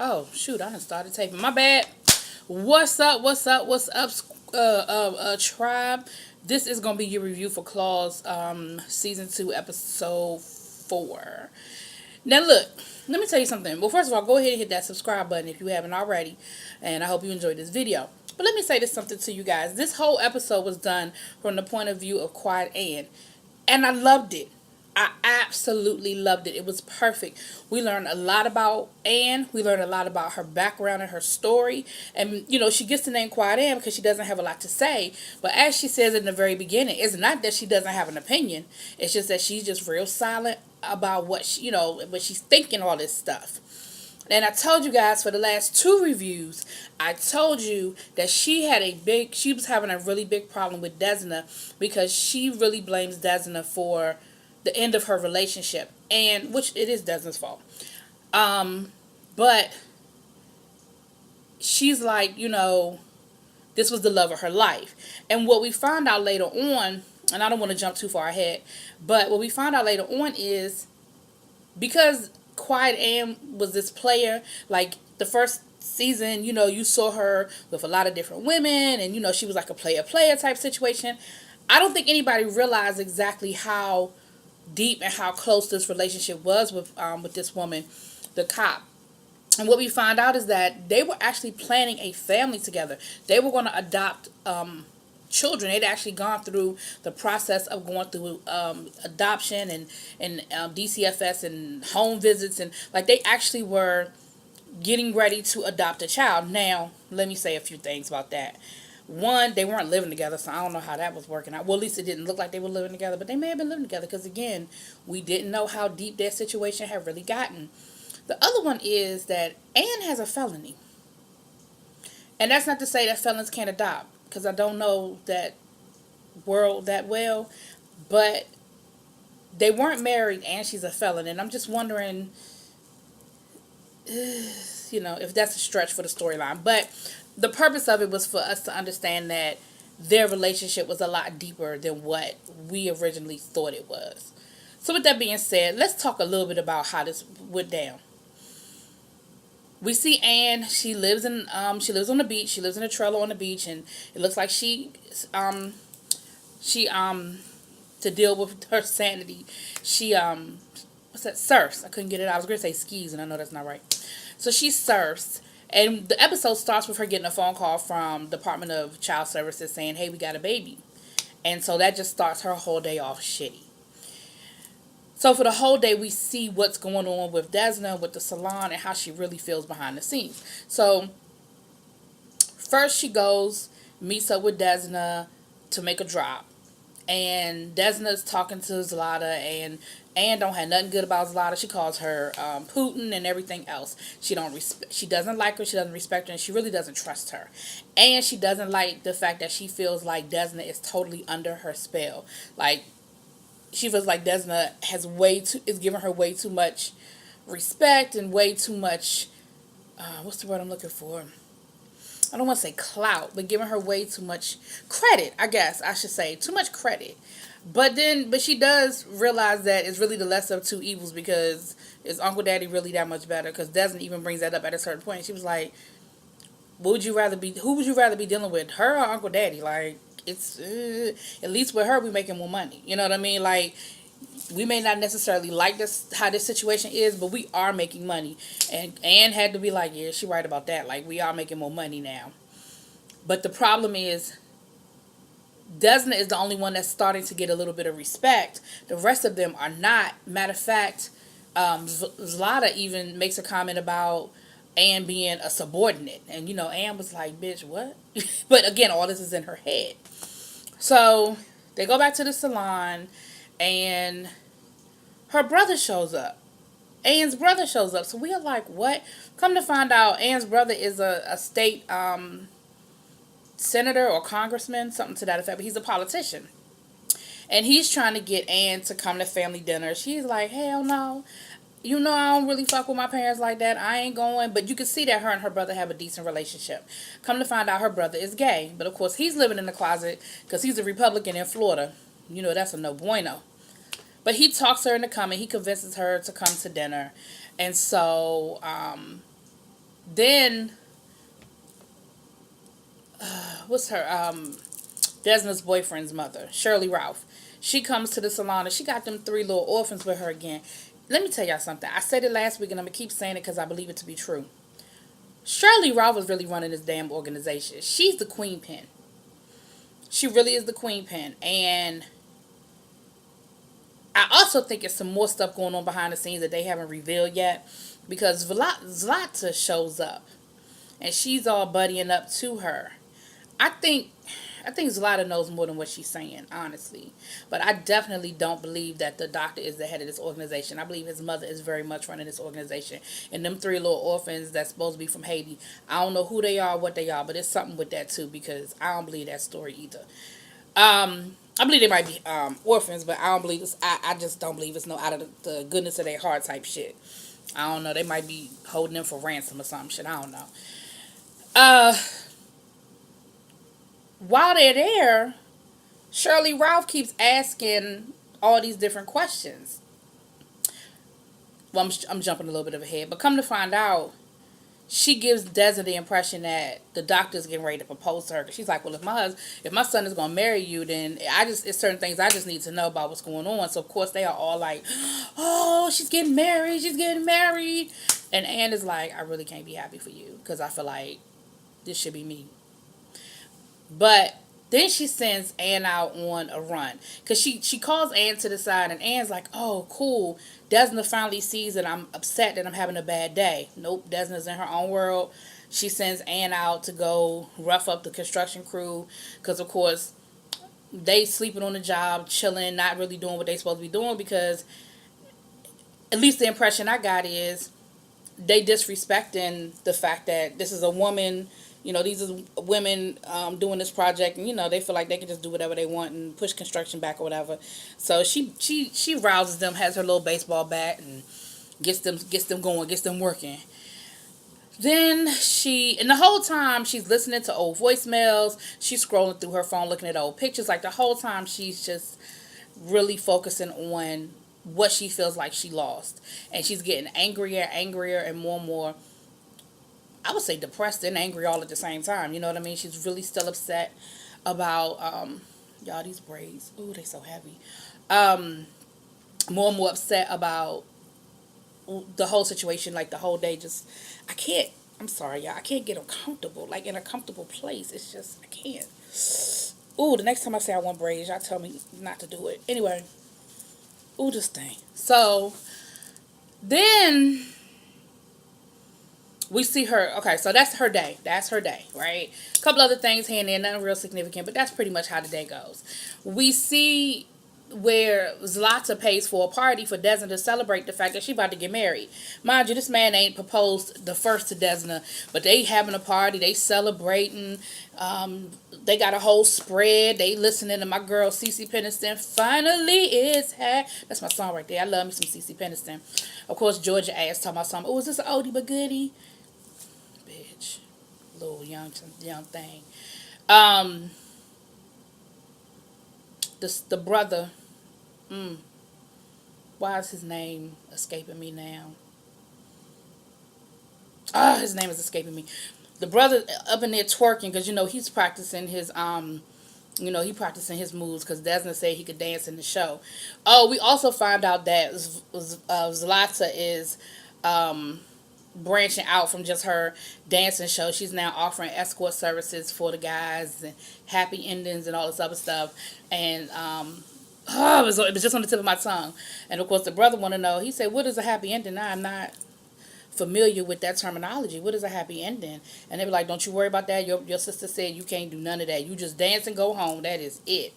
Oh shoot, I done started taping. My bad. What's up? What's up? What's up? Tribe. This is gonna be your review for Claws, season 2, episode 4. Now look, let me tell you something. Well, first of all, go ahead and hit that subscribe button if you haven't already, and I hope you enjoyed this video. But let me say this something to you guys. This whole episode was done from the point of view of Quiet Anne, and I loved it. I absolutely loved it. It was perfect. We learned a lot about Anne. We learned a lot about her background and her story. And, she gets the name Quiet Anne because she doesn't have a lot to say. But as she says in the very beginning, it's not that she doesn't have an opinion. It's just that she's just real silent about what what she's thinking, all this stuff. And I told you guys for the last 2 reviews, I told you that she was having a really big problem with Desna because she really blames Desna for the end of her relationship, and which it is Desna's fault. But she's like, this was the love of her life. And what we find out later on, and I don't want to jump too far ahead, but what we find out later on is because Quiet Anne was this player, like the first season, you saw her with a lot of different women, and she was like a player type situation. I don't think anybody realized exactly how deep and how close this relationship was with this woman, the cop. And what we find out is that they were actually planning a family together. They were going to adopt children. They'd actually gone through the process of going through adoption and DCFS and home visits, and like they actually were getting ready to adopt a child. Now, let me say a few things about that. One, they weren't living together, so I don't know how that was working out. Well, at least it didn't look like they were living together, but they may have been living together because, again, we didn't know how deep their situation had really gotten. The other one is that Anne has a felony. And that's not to say that felons can't adopt, because I don't know that world that well, but they weren't married and she's a felon, and I'm just wondering, if that's a stretch for the storyline. But the purpose of it was for us to understand that their relationship was a lot deeper than what we originally thought it was. So with that being said, let's talk a little bit about how this went down. We see Anne. She lives on the beach. She lives in a trailer on the beach, and it looks like she to deal with her sanity, she what's that, surfs. I couldn't get it out. I was gonna say skis, and I know that's not right. So she surfs, and the episode starts with her getting a phone call from Department of Child Services saying, "Hey, we got a baby," and so that just starts her whole day off shitty. So for the whole day, we see what's going on with Desna, with the salon, and how she really feels behind the scenes. So first she goes, meets up with Desna to make a drop. And Desna's talking to Zlata, and Anne don't have nothing good about Zlata. She calls her Putin and everything else. She doesn't like her. She doesn't respect her, and she really doesn't trust her. And she doesn't like the fact that she feels like Desna is totally under her spell. Like she feels like Desna is giving her way too much respect and way too much. What's the word I'm looking for? I don't want to say clout, but giving her way too much credit, I guess I should say. Too much credit. But she does realize that it's really the lesser of two evils, because is Uncle Daddy really that much better? Because Desmond even brings that up at a certain point. She was like, who would you rather be dealing with, her or Uncle Daddy? Like, it's, at least with her, we making more money. You know what I mean? Like, we may not necessarily like how this situation is, but we are making money. And Anne had to be like, yeah, she right about that. Like, we are making more money now. But the problem is, Desna is the only one that's starting to get a little bit of respect. The rest of them are not. Matter of fact, Zlata even makes a comment about Anne being a subordinate. And, Anne was like, bitch, what? But again, all this is in her head. So they go back to the salon, and her brother shows up. Anne's brother shows up. So we are like, what? Come to find out, Anne's brother is a state senator or congressman, something to that effect. But he's a politician. And he's trying to get Anne to come to family dinner. She's like, hell no. I don't really fuck with my parents like that. I ain't going. But you can see that her and her brother have a decent relationship. Come to find out, her brother is gay. But of course, he's living in the closet because he's a Republican in Florida. That's a no bueno. But he talks her into coming. He convinces her to come to dinner. And so Then what's her Desna's boyfriend's mother, Shirley Ralph. She comes to the salon and she got them three little orphans with her again. Let me tell y'all something. I said it last week and I'm gonna keep saying it because I believe it to be true. Shirley Ralph is really running this damn organization. She's the queen pin. She really is the queen pin. And I also think it's some more stuff going on behind the scenes that they haven't revealed yet. Because Zlata shows up. And she's all buddying up to her. I think I think Zlata knows more than what she's saying, honestly. But I definitely don't believe that the doctor is the head of this organization. I believe his mother is very much running this organization. And them three little orphans that's supposed to be from Haiti, I don't know who they are, what they are, but it's something with that too because I don't believe that story either. I believe they might be orphans, but I don't believe this. I just don't believe it's no out of the goodness of their heart type shit. I don't know. They might be holding them for ransom or some shit. I don't know. Uh, while they're there, Shirley Ralph keeps asking all these different questions. Well, I'm jumping a little bit of ahead, but come to find out, she gives Desi the impression that the doctor's getting ready to propose to her. Cause she's like, well, if my son is gonna marry you, then it's certain things I just need to know about what's going on. So of course they are all like, oh, she's getting married, and Anne is like, I really can't be happy for you because I feel like this should be me. But then she sends Anne out on a run. Because she calls Anne to the side, and Anne's like, oh, cool. Desna finally sees that I'm upset that I'm having a bad day. Nope, Desna's in her own world. She sends Anne out to go rough up the construction crew. Because, of course, they sleeping on the job, chilling, not really doing what they supposed to be doing. Because at least the impression I got is they disrespecting the fact that this is a woman. These are women doing this project, and they feel like they can just do whatever they want and push construction back or whatever. So she rouses them, has her little baseball bat, and gets them going, gets them working. Then and the whole time she's listening to old voicemails, she's scrolling through her phone, looking at old pictures. Like the whole time she's just really focusing on what she feels like she lost, and she's getting angrier, and more. I would say depressed and angry all at the same time. You know what I mean? She's really still upset about y'all, these braids. Ooh, they so heavy. More and more upset about the whole situation. Like the whole day, just I can't. I'm sorry, y'all. I can't get uncomfortable. Like in a comfortable place. It's just I can't. Ooh, the next time I say I want braids, y'all tell me not to do it. Anyway. Ooh, this thing. So then we see her. Okay, so that's her day. Right? A couple other things here and there, nothing real significant, but that's pretty much how the day goes. We see where Zlata pays for a party for Desna to celebrate the fact that she about to get married. Mind you, this man ain't proposed the first to Desna, but they having a party, they celebrating. They got a whole spread. They listening to my girl CeCe Peniston. Finally, that's my song right there. I love me some CeCe Peniston. Of course, Georgia ass talking about something. Oh, is this an oldie but goodie? Bitch, little young thing. The brother. Why is his name escaping me now? His name is escaping me. The brother up in there twerking because he's practicing his practicing his moves because Desna said he could dance in the show. Oh, we also found out that Zlata is branching out from just her dancing show. She's now offering escort services for the guys and happy endings and all this other stuff. And it was just on the tip of my tongue. And of course, the brother want to know. He said, "What is a happy ending?" Now, I'm not familiar with that terminology. What is a happy ending? And they be like, "Don't you worry about that. Your sister said you can't do none of that. You just dance and go home. That is it."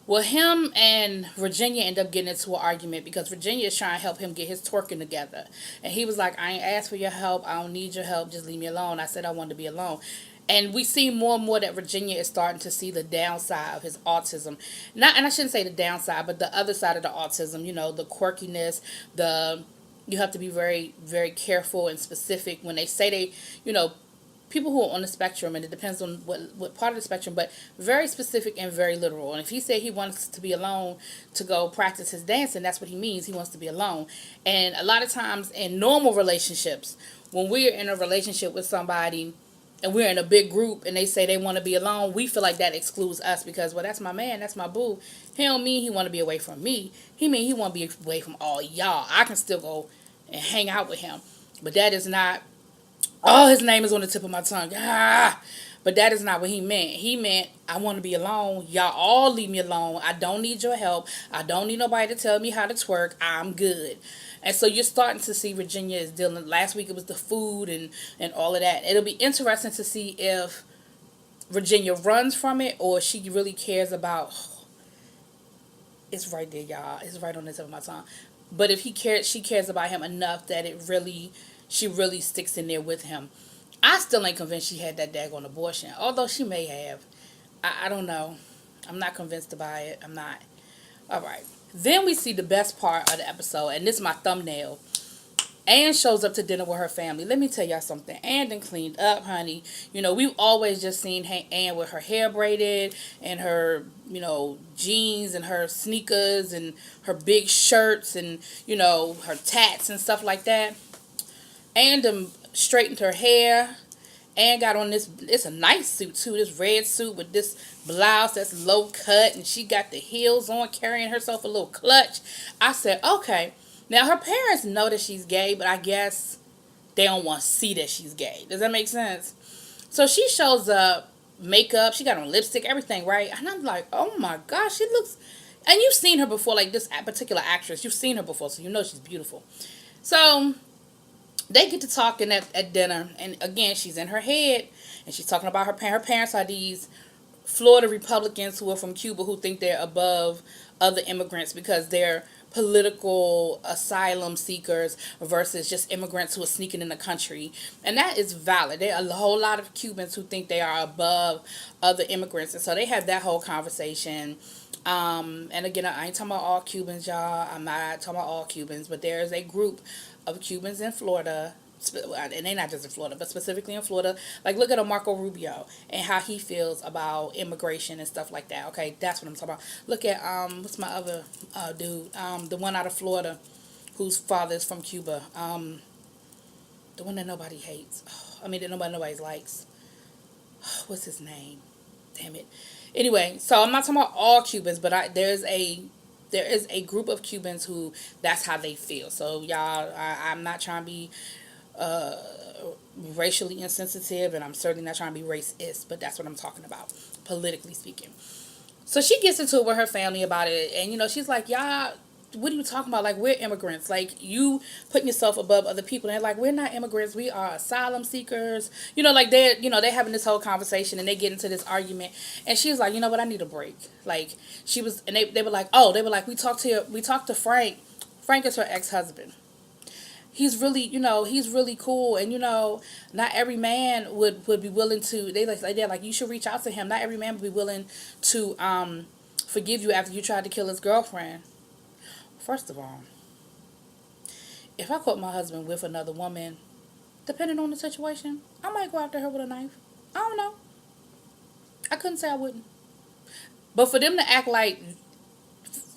Well, him and Virginia end up getting into an argument because Virginia is trying to help him get his twerking together. And he was like, "I ain't asked for your help. I don't need your help. Just leave me alone." I said I wanted to be alone. And we see more and more that Virginia is starting to see the downside of his autism. And I shouldn't say the downside, but the other side of the autism, the quirkiness, you have to be very, very careful and specific when they say people who are on the spectrum, and it depends on what part of the spectrum, but very specific and very literal. And if he said he wants to be alone to go practice his dancing, that's what he means. He wants to be alone. And a lot of times in normal relationships, when we're in a relationship with somebody and we're in a big group and they say they want to be alone, we feel like that excludes us because, well, that's my man, that's my boo. He don't mean he want to be away from me. He mean he want to be away from all y'all. I can still go and hang out with him. But that is not, oh, his name is on the tip of my tongue. Ah, but that is not what he meant. He meant, I want to be alone. Y'all all leave me alone. I don't need your help. I don't need nobody to tell me how to twerk. I'm good. And so you're starting to see Virginia is dealing. Last week it was the food and all of that. It'll be interesting to see if Virginia runs from it or she really cares about. It's right there, y'all. It's right on the tip of my tongue. But if she cares about him enough that she really sticks in there with him. I still ain't convinced she had that daggone abortion. Although she may have. I don't know. I'm not convinced by it. I'm not. Alright. Then we see the best part of the episode. And this is my thumbnail. Ann shows up to dinner with her family. Let me tell y'all something. Ann done cleaned up, honey. You know, we've always just seen Ann with her hair braided and her, jeans and her sneakers and her big shirts and, her tats and stuff like that. Ann done straightened her hair. Ann got on this, it's a nice suit too, this red suit with this blouse that's low cut. And she got the heels on, carrying herself a little clutch. I said, okay. Now, her parents know that she's gay, but I guess they don't want to see that she's gay. Does that make sense? So she shows up, makeup, she got on lipstick, everything, right? And I'm like, oh my gosh, she looks... And you've seen her before, like this particular actress. You've seen her before, so you know she's beautiful. So they get to talking at dinner, and again, she's in her head, and she's talking about her parents are these Florida Republicans who are from Cuba who think they're above other immigrants because they're political asylum seekers versus just immigrants who are sneaking in the country. And that is valid. There are a whole lot of Cubans who think they are above other immigrants. And so they have that whole conversation. And again, I ain't talking about all Cubans, y'all. I'm not talking about all Cubans, but there's a group of Cubans in Florida, and they're not just in Florida, but specifically in Florida. Like, look at a Marco Rubio and how he feels about immigration and stuff like that. Okay, that's what I'm talking about. Look at what's my other dude? The one out of Florida, whose father is from Cuba. The one that nobody hates. I mean, that nobody likes. What's his name? Damn it. Anyway, so I'm not talking about all Cubans, but there is a group of Cubans who that's how they feel. So y'all, I'm not trying to be racially insensitive, and I'm certainly not trying to be racist, but that's what I'm talking about, politically speaking. So she gets into it with her family about it, and she's like, y'all, what are you talking about? Like, we're immigrants. Like, you putting yourself above other people. And they're like, we're not immigrants. We are asylum seekers. Like, they're having this whole conversation, and they get into this argument. And she was like, you know what? I need a break. Like, she was, and they were like, we talked to Frank. Frank is her ex-husband. He's really, he's really cool. And, not every man would be willing to, they're like, you should reach out to him. Not every man would be willing to forgive you after you tried to kill his girlfriend. First of all, if I caught my husband with another woman, depending on the situation, I might go after her with a knife. I don't know. I couldn't say I wouldn't. But for them to act like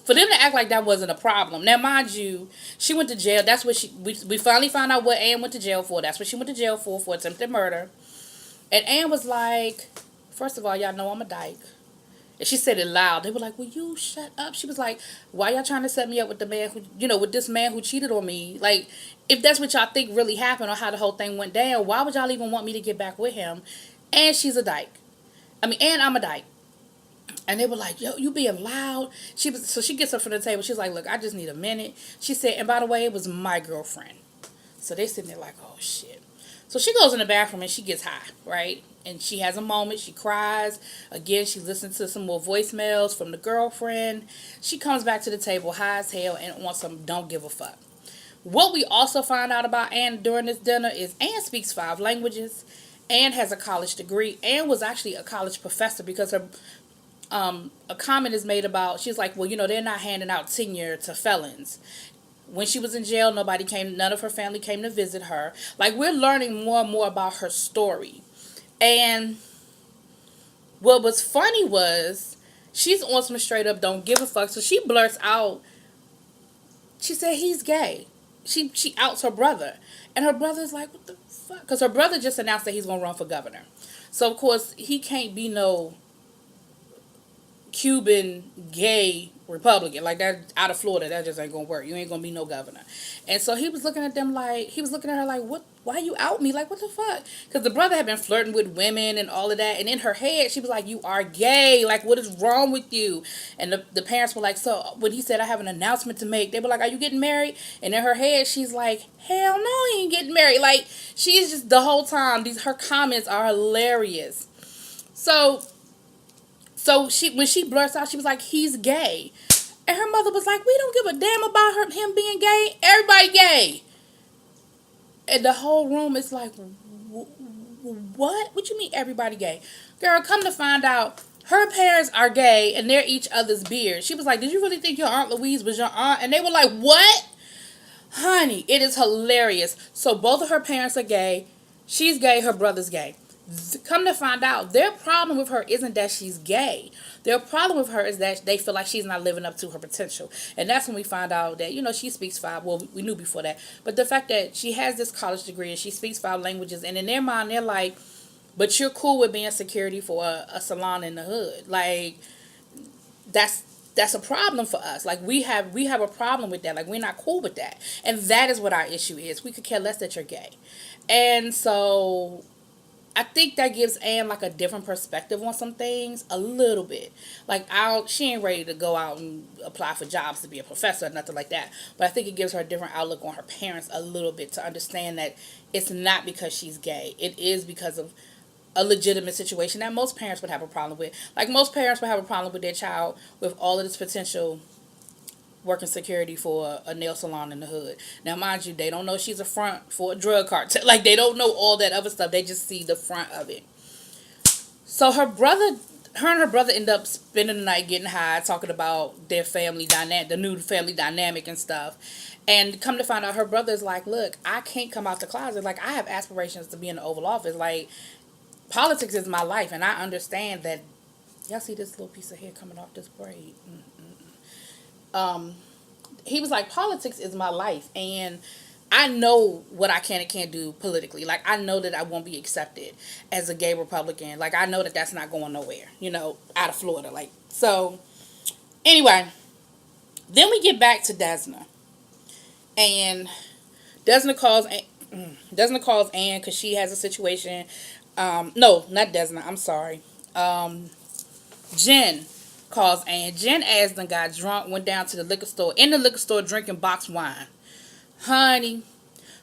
that wasn't a problem. Now, mind you, she went to jail. That's what we finally found out what Ann went to jail for. That's what she went to jail for attempted murder. And Ann was like, first of all, y'all know I'm a dyke. And she said it loud. They were like, will you shut up? She was like, why y'all trying to set me up with the man who, with this man who cheated on me? Like, if that's what y'all think really happened or how the whole thing went down, why would y'all even want me to get back with him? And she's a dyke. And I'm a dyke. And they were like, yo, you being loud. So she gets up from the table. She's like, look, I just need a minute. She said, and by the way, it was my girlfriend. So they sitting there like, oh, shit. So she goes in the bathroom and she gets high, right? And she has a moment. She cries. Again, she listens to some more voicemails from the girlfriend. She comes back to the table high as hell and wants some don't give a fuck. What we also find out about Ann during this dinner is Ann speaks 5 languages. Ann has a college degree. Ann was actually a college professor because her a comment is made about, she's like, well, they're not handing out tenure to felons. When she was in jail, none of her family came to visit her. Like, we're learning more and more about her story. And what was funny was, she's on some straight up don't give a fuck. So she blurts out, she said, he's gay. she outs her brother, and her brother's like, what the fuck? Because her brother just announced that he's gonna run for governor, so of course he can't be no Cuban gay Republican like that out of Florida. That just ain't gonna work. You ain't gonna be no governor. And so he was looking at them like he was looking at her like, what? Why you out me? Like what the fuck? Because the brother had been flirting with women and all of that. And in her head, she was like, you are gay. Like what is wrong with you? And the parents were like, so when he said I have an announcement to make, they were like, are you getting married? And in her head, she's like, hell no, he ain't getting married. Like she's just the whole time. Her comments are hilarious. So she when she blurts out, she was like, he's gay. And her mother was like, we don't give a damn about him being gay. Everybody gay. And the whole room is like, what? What you mean everybody gay? Girl, come to find out, her parents are gay and they're each other's beard. She was like, did you really think your Aunt Louise was your aunt? And they were like, what? Honey, it is hilarious. So both of her parents are gay. She's gay, her brother's gay. Come to find out, their problem with her isn't that she's gay. Their problem with her is that they feel like she's not living up to her potential. And that's when we find out that, she speaks five. Well, we knew before that. But the fact that she has this college degree and she speaks five languages. And in their mind, they're like, but you're cool with being security for a salon in the hood. Like, that's a problem for us. Like we have a problem with that. Like we're not cool with that. And that is what our issue is. We could care less that you're gay. And so I think that gives Anne like a different perspective on some things, a little bit. Like she ain't ready to go out and apply for jobs to be a professor or nothing like that. But I think it gives her a different outlook on her parents a little bit to understand that it's not because she's gay. It is because of a legitimate situation that most parents would have a problem with. Like most parents would have a problem with their child with all of this potential working security for a nail salon in the hood. Now, mind you, they don't know she's a front for a drug cartel. Like, they don't know all that other stuff. They just see the front of it. So her and her brother end up spending the night getting high, talking about their family dynamic, the new family dynamic and stuff. And come to find out, her brother's like, look, I can't come out the closet. Like, I have aspirations to be in the Oval Office. Like, politics is my life, and I understand that. Y'all see this little piece of hair coming off this braid? He was like, politics is my life, and I know what I can and can't do politically. Like, I know that I won't be accepted as a gay Republican. Like, I know that that's not going nowhere, out of Florida. Like, so, anyway, then we get back to Desna, and Desna calls Anne because she has a situation. No, not Desna. I'm sorry. Jen calls Anne. Jen Asden got drunk, went down to the liquor store, drinking boxed wine. Honey.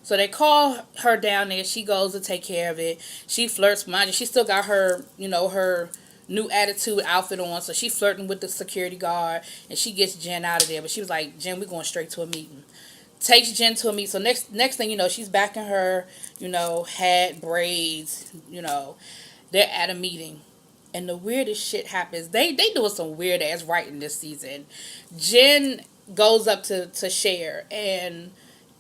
So they call her down there. She goes to take care of it. She flirts. Mind you, she still got her, her new attitude outfit on. So she flirting with the security guard. And she gets Jen out of there. But she was like, Jen, we're going straight to a meeting. Takes Jen to a meeting. So next thing you know, she's back in her, hat, braids, They're at a meeting. And the weirdest shit happens. They doing some weird ass writing this season. Jen goes up to Cher, and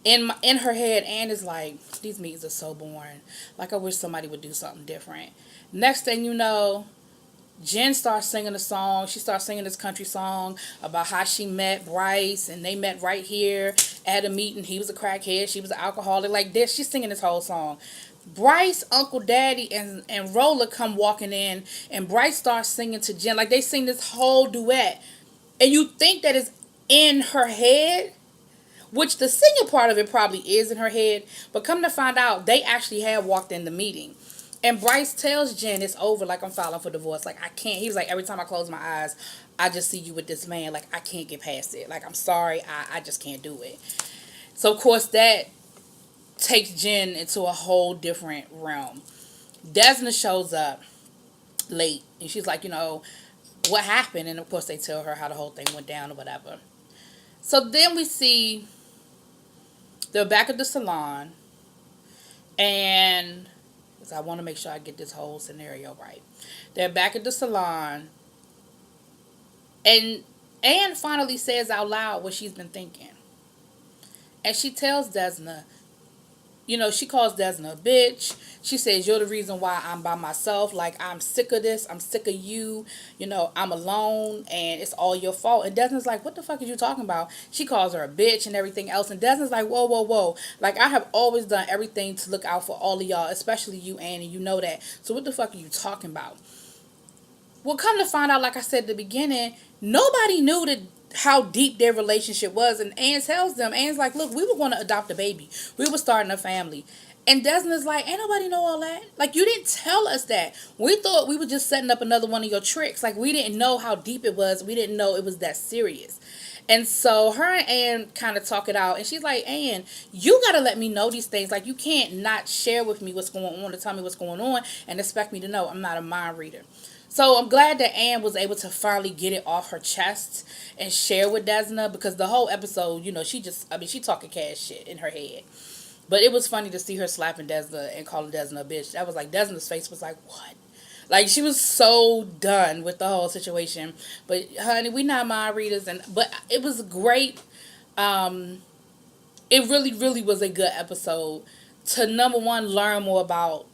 in her head, Anne is like, these meetings are so boring. Like, I wish somebody would do something different. Next thing you know, Jen starts singing a song. She starts singing this country song about how she met Bryce, and they met right here at a meeting. He was a crackhead. She was an alcoholic. Like this, she's singing this whole song. Bryce, Uncle Daddy, and Roller come walking in, and Bryce starts singing to Jen. Like, they sing this whole duet. And you think that it's in her head, which the singing part of it probably is in her head, but come to find out, they actually have walked in the meeting. And Bryce tells Jen, it's over, like, I'm filing for divorce. Like, I can't. He was like, every time I close my eyes, I just see you with this man. Like, I can't get past it. Like, I'm sorry, I just can't do it. So, of course, that takes Jen into a whole different realm. Desna shows up late, and she's like, what happened? And of course they tell her how the whole thing went down or whatever. So then we see they're back at the salon, and I want to make sure I get this whole scenario right. They're back at the salon, and Anne finally says out loud what she's been thinking. And she tells Desna, she calls Desna a bitch. She says, you're the reason why I'm by myself. Like, I'm sick of this. I'm sick of you. I'm alone and it's all your fault. And Desna's like, what the fuck are you talking about? She calls her a bitch and everything else. And Desna's like, whoa, whoa, whoa. Like, I have always done everything to look out for all of y'all, especially you, Annie. You know that. So what the fuck are you talking about? Well, come to find out, like I said at the beginning, nobody knew how deep their relationship was. And Anne tells them, Anne's like, look, we were going to adopt a baby. We were starting a family. And Desna's like, ain't nobody know all that. Like, you didn't tell us that. We thought we were just setting up another one of your tricks. Like, we didn't know how deep it was. We didn't know it was that serious. And so her and Anne kind of talk it out. And she's like, Anne, you got to let me know these things. Like, you can't not share with me what's going on, to tell me what's going on and expect me to know. I'm not a mind reader. So I'm glad that Anne was able to finally get it off her chest and share with Desna, because the whole episode, she talking cash shit in her head. But it was funny to see her slapping Desna and calling Desna a bitch. That was like, Desna's face was like, what? Like, she was so done with the whole situation. But honey, we not mind readers, but it was great. It really, really was a good episode to, number one, learn more about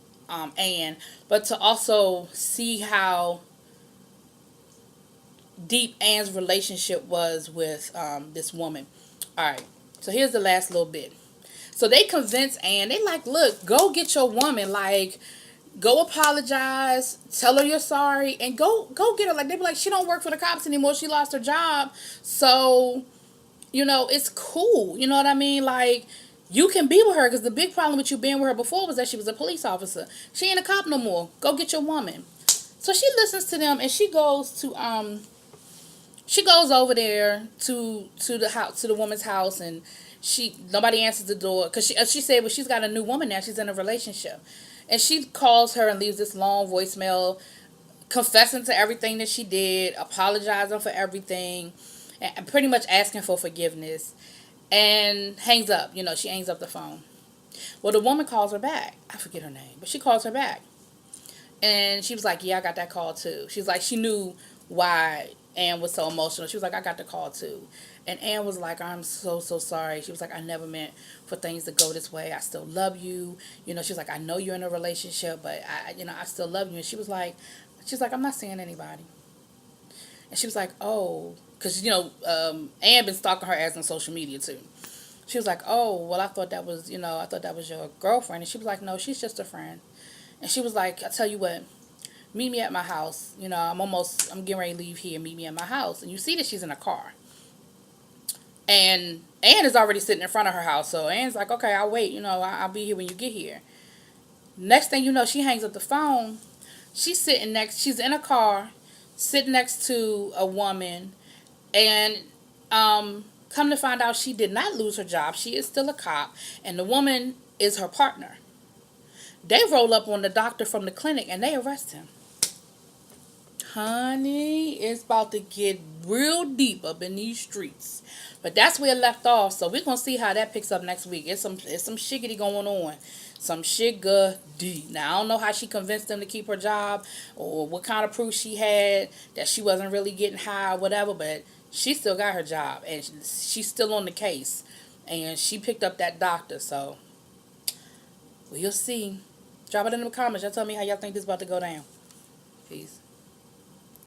Anne, but to also see how deep Anne's relationship was with this woman. All right, so here's the last little bit. So they convince Anne. They like, look, go get your woman. Like, go apologize, tell her you're sorry, and go get her. Like, they be like, she don't work for the cops anymore. She lost her job. So, it's cool. You know what I mean? Like, you can be with her, because the big problem with you being with her before was that she was a police officer. She ain't a cop no more. Go get your woman. So she listens to them, and she goes over there to the house, to the woman's house, and nobody answers the door, because she said, well, she's got a new woman now. She's in a relationship. And she calls her and leaves this long voicemail confessing to everything that she did, apologizing for everything, and pretty much asking for forgiveness, and hangs up. She hangs up the phone. Well, the woman calls her back. I forget her name, but she calls her back. And she was like, yeah, I got that call too. She's like, she knew why Anne was so emotional. She was like, I got the call too. And Anne was like, I'm so, so sorry. She was like, I never meant for things to go this way. I still love you. She was like, I know you're in a relationship, but I still love you. And she's like, I'm not seeing anybody. And she was like, oh, because, Anne been stalking her ass on social media too. She was like, oh, well, I thought that was your girlfriend. And she was like, no, she's just a friend. And she was like, I tell you what, meet me at my house. I'm getting ready to leave here. Meet me at my house. And you see that she's in a car. And Anne is already sitting in front of her house. So Anne's like, okay, I'll wait. I'll be here when you get here. Next thing you know, she hangs up the phone. She's in a car, sitting next to a woman. And come to find out, she did not lose her job. She is still a cop. And the woman is her partner. They roll up on the doctor from the clinic and they arrest him. Honey, it's about to get real deep up in these streets. But that's where it left off. So we're going to see how that picks up next week. It's some shiggity going on. Some shiggity. Now, I don't know how she convinced them to keep her job, or what kind of proof she had that she wasn't really getting high or whatever, but she still got her job. And she's still on the case. And she picked up that doctor. So we'll see. Drop it in the comments. Y'all tell me how y'all think this is about to go down. Peace.